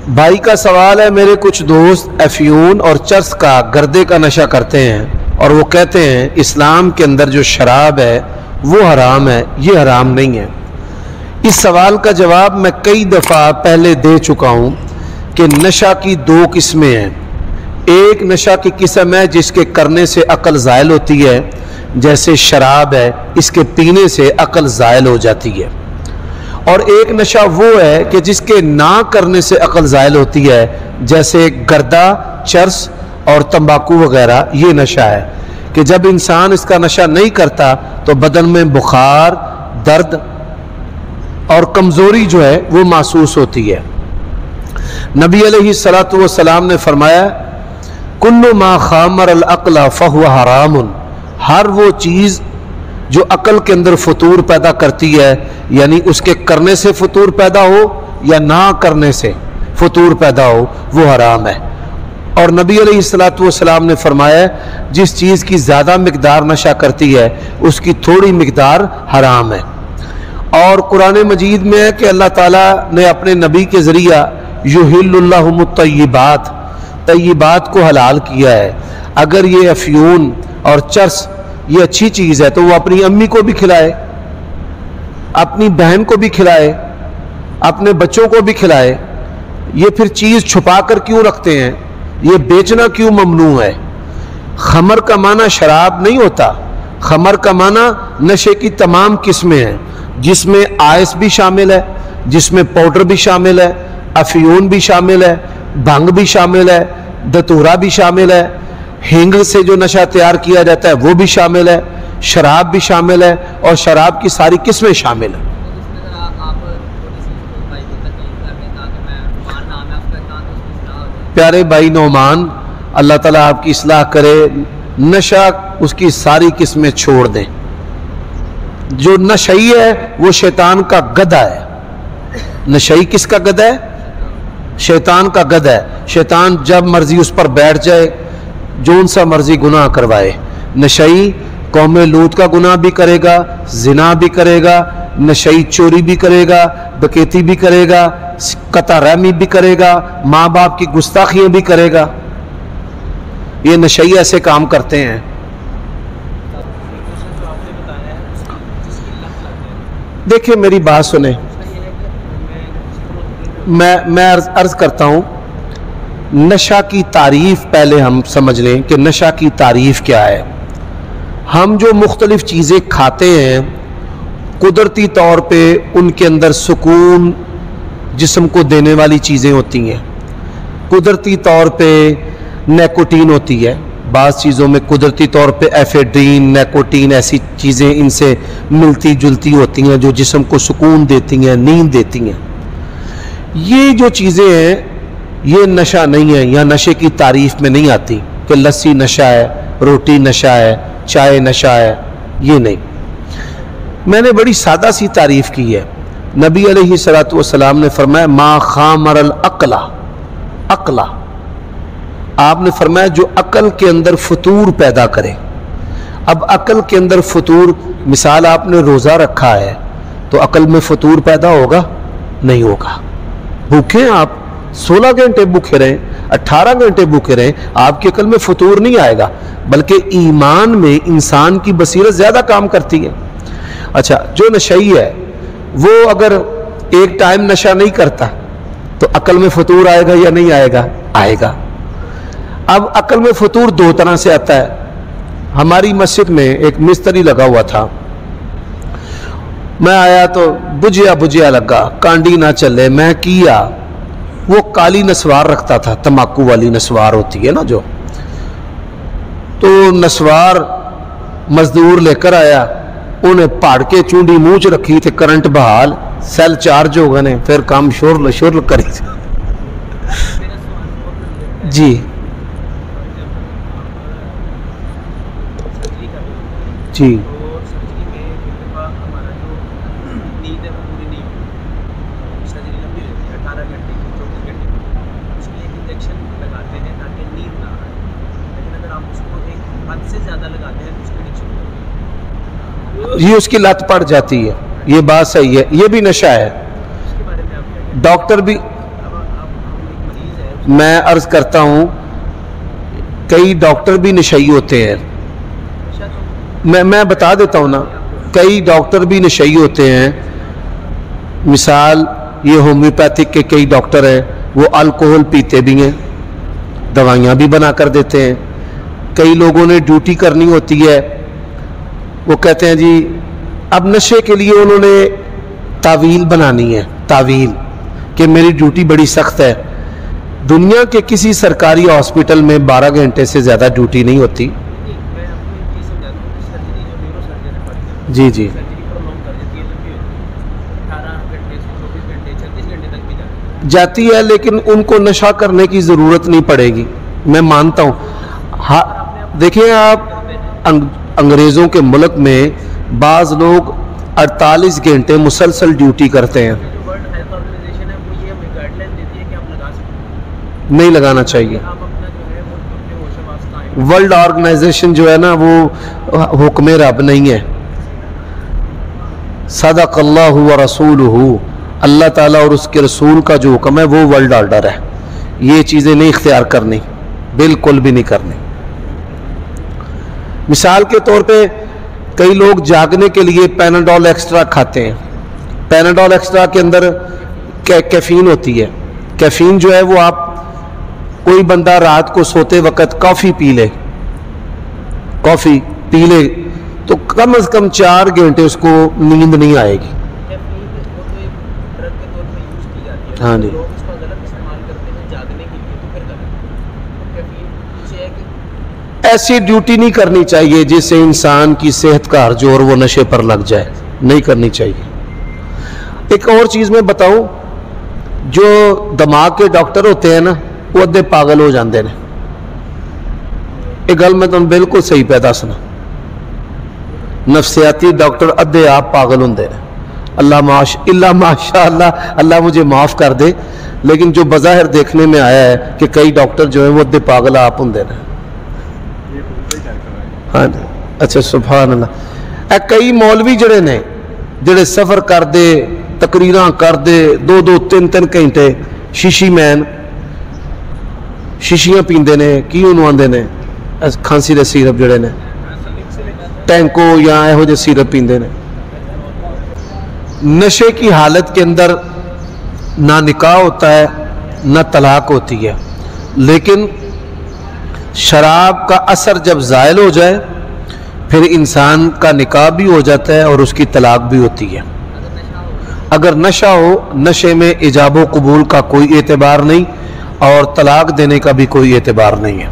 بھائی کا سوال ہے، میرے کچھ دوست افیون اور چرس کا گردے کا نشہ کرتے ہیں اور وہ کہتے ہیں اسلام کے اندر جو شراب ہے وہ حرام ہے، یہ حرام نہیں ہے۔ اس سوال کا جواب میں کئی دفعہ پہلے دے چکا ہوں کہ نشہ کی دو قسمیں ہیں۔ ایک نشہ کی قسم ہے جس کے کرنے سے عقل زائل ہوتی ہے، جیسے شراب ہے، اس کے پینے سے عقل زائل ہو جاتی ہے۔ اور ایک نشہ وہ ہے کہ جس کے نہ کرنے سے عقل زائل ہوتی ہے، جیسے گردہ، چرس اور تمباکو وغیرہ۔ یہ نشہ ہے کہ جب انسان اس کا نشہ نہیں کرتا تو بدن میں بخار، درد اور کمزوری جو ہے وہ محسوس ہوتی ہے۔ نبی علیہ الصلوۃ والسلام نے فرمایا کل ما خامر العقل فہو حرام، ہر وہ چیز جو عقل کے اندر فطور پیدا کرتی ہے، یعنی اس کے کرنے سے فطور پیدا ہو یا نہ کرنے سے فطور پیدا ہو، وہ حرام ہے۔ اور نبی علیہ الصلوۃ والسلام نے فرمایا جس چیز کی زیادہ مقدار نشہ کرتی ہے اس کی تھوڑی مقدار حرام ہے۔ اور قرآن مجید میں ہے کہ اللہ تعالیٰ نے اپنے نبی کے ذریعہ یحل اللہم الطیبات، طیبات کو حلال کیا ہے۔ اگر یہ افیون اور چرس یہ اچھی چیز ہے تو وہ اپنی امی کو بھی کھلائے، اپنی بہن کو بھی کھلائے، اپنے بچوں کو بھی کھلائے۔ یہ پھر چیز چھپا کر کیوں رکھتے ہیں؟ یہ بیچنا کیوں ممنوع ہے؟ خمر کا معنی شراب نہیں ہوتا، خمر کا معنی نشے کی تمام قسمیں ہیں، جس میں آئس بھی شامل ہے، جس میں پاؤڈر بھی شامل ہے، افیون بھی شامل ہے، بھنگ بھی شامل ہے، دتورا بھی شامل ہے، ہینگ سے جو نشہ تیار کیا جاتا ہے وہ بھی شامل ہے، شراب بھی شامل ہے، اور شراب کی ساری قسمیں شامل ہیں۔ پیارے بھائی نعمان، اللہ تعالیٰ آپ کی اصلاح کرے، نشہ اس کی ساری قسمیں چھوڑ دیں۔ جو نشئی ہے وہ شیطان کا گدھا ہے۔ نشئی کس کا گدھا ہے؟ شیطان کا گدھا ہے۔ شیطان جب مرضی اس پر بیٹھ جائے، جون سا مرضی گناہ کروائے۔ نشئی قوم لوط کا گناہ بھی کرے گا، زنا بھی کرے گا، نشئی چوری بھی کرے گا، ڈکیتی بھی کرے گا، قطع رحمی بھی کرے گا، ماں باپ کی گستاخیاں بھی کرے گا۔ یہ نشئی ایسے کام کرتے ہیں۔ دیکھیں میری بات سنیں، میں عرض کرتا ہوں، نشہ کی تعریف پہلے ہم سمجھ لیں کہ نشہ کی تعریف کیا ہے۔ ہم جو مختلف چیزیں کھاتے ہیں قدرتی طور پہ ان کے اندر سکون جسم کو دینے والی چیزیں ہوتی ہیں۔ قدرتی طور پہ نیکوٹین ہوتی ہے، بعض چیزوں میں قدرتی طور پہ ایفیڈرین، نیکوٹین، ایسی چیزیں ان سے ملتی جلتی ہوتی ہیں جو جسم کو سکون دیتی ہیں، نیند دیتی ہیں۔ یہ جو چیزیں ہیں یہ نشہ نہیں ہے، یا نشے کی تعریف میں نہیں آتی کہ لسی نشہ ہے، روٹی نشہ ہے، چائے نشہ ہے، یہ نہیں۔ میں نے بڑی سادہ سی تعریف کی ہے۔ نبی علیہ الصلوۃ والسلام نے فرمایا ما خامر العقل، عقل، آپ نے فرمایا جو عقل کے اندر فطور پیدا کرے۔ اب عقل کے اندر فطور، مثال آپ نے روزہ رکھا ہے تو عقل میں فطور پیدا ہوگا؟ نہیں ہوگا۔ بھوکے آپ 16 گھنٹے بھوکے رہیں، 18 گھنٹے بھوکے رہیں، آپ کی عقل میں فطور نہیں آئے گا، بلکہ ایمان میں انسان کی بصیرت زیادہ کام کرتی ہے۔ اچھا، جو نشئی ہے وہ اگر ایک ٹائم نشہ نہیں کرتا تو عقل میں فطور آئے گا یا نہیں آئے گا؟ آئے گا۔ اب عقل میں فطور دو طرح سے آتا ہے۔ ہماری مسجد میں ایک مستری لگا ہوا تھا، میں آیا تو بجھیا لگا، کانڈی نہ چلے، میں کیا، وہ کالی نسوار رکھتا تھا، تمباکو والی نسوار ہوتی ہے نا جو، تو نسوار مزدور لے کر آیا، انہیں پاڑ کے چونڈی مونچ رکھی تھی، کرنٹ بحال، سیل چارج ہو گئے، پھر کام شور کری جی جی یہ اس کی لت پڑ جاتی ہے، یہ بات صحیح ہے، یہ بھی نشہ ہے۔ ڈاکٹر بھی میں عرض کرتا ہوں کئی ڈاکٹر بھی نشئی ہوتے ہیں، میں بتا دیتا ہوں نا، کئی ڈاکٹر بھی نشئی ہوتے ہیں. مثال یہ ہومیوپیتھک کے کئی ڈاکٹر ہیں، وہ الکوہل پیتے بھی ہیں، دوائیاں بھی بنا کر دیتے ہیں. کئی لوگوں نے ڈیوٹی کرنی ہوتی ہے، وہ کہتے ہیں جی اب نشے کے لیے انہوں نے تعویل بنانی ہے، تعویل کہ میری ڈیوٹی بڑی سخت ہے. دنیا کے کسی سرکاری ہاسپٹل میں 12 گھنٹے سے زیادہ ڈیوٹی نہیں ہوتی. جی جی جاتی ہے، لیکن ان کو نشہ کرنے کی ضرورت نہیں پڑے گی، میں مانتا ہوں. ہاں دیکھیں آپ انگریزوں کے ملک میں بعض لوگ 48 گھنٹے مسلسل ڈیوٹی کرتے ہیں. نہیں لگانا چاہیے. ورلڈ آرگنائزیشن جو ہے نا وہ حکم رب نہیں ہے. صدق اللہ و رسولہ، اللہ تعالیٰ اور اس کے رسول کا جو حکم ہے وہ ورلڈ آرڈر ہے. یہ چیزیں نہیں اختیار کرنی، بالکل بھی نہیں کرنی. مثال کے طور پہ کئی لوگ جاگنے کے لیے پیناڈول ایکسٹرا کھاتے ہیں. پیناڈول ایکسٹرا کے اندر کیفین ہوتی ہے. کیفین جو ہے وہ آپ کوئی بندہ رات کو سوتے وقت کافی پی لے تو کم از کم 4 گھنٹے اس کو نیند نہیں آئے گی. ہاں جی ایسی ڈیوٹی نہیں کرنی چاہیے جس سے انسان کی صحت کا ہرج اور وہ نشے پر لگ جائے، نہیں کرنی چاہیے. ایک اور چیز میں بتاؤں، جو دماغ کے ڈاکٹر ہوتے ہیں نا وہ ادھے پاگل ہو جاندے ہیں. ایک گل میں تم بالکل صحیح پہ دسنا، نفسیاتی ڈاکٹر ادھے آپ پاگل ہوندے ہیں. اللہ ماشاء اللہ مجھے معاف کر دے، لیکن جو بظاہر دیکھنے میں آیا ہے کہ کئی ڈاکٹر جو ہیں وہ ادھے پاگل آپ ہوندے ہیں. ہاں جی اچھا سبحان اللہ. کئی مولوی جڑے سفر کر دے، تقریراں کر دے 2-3 گھنٹے، شیشی مین شیشیاں پیندے نے، کی انہوں آندے نے کھانسی دے سیرپ جڑے نے ٹینکو یا ایہو جے سیرپ پیندے نے. نشے کی حالت کے اندر نہ نکاح ہوتا ہے نہ طلاق ہوتی ہے، لیکن شراب کا اثر جب زائل ہو جائے پھر انسان کا نکاح بھی ہو جاتا ہے اور اس کی طلاق بھی ہوتی ہے. اگر نشہ ہو، نشے میں ایجاب و قبول کا کوئی اعتبار نہیں اور طلاق دینے کا بھی کوئی اعتبار نہیں ہے.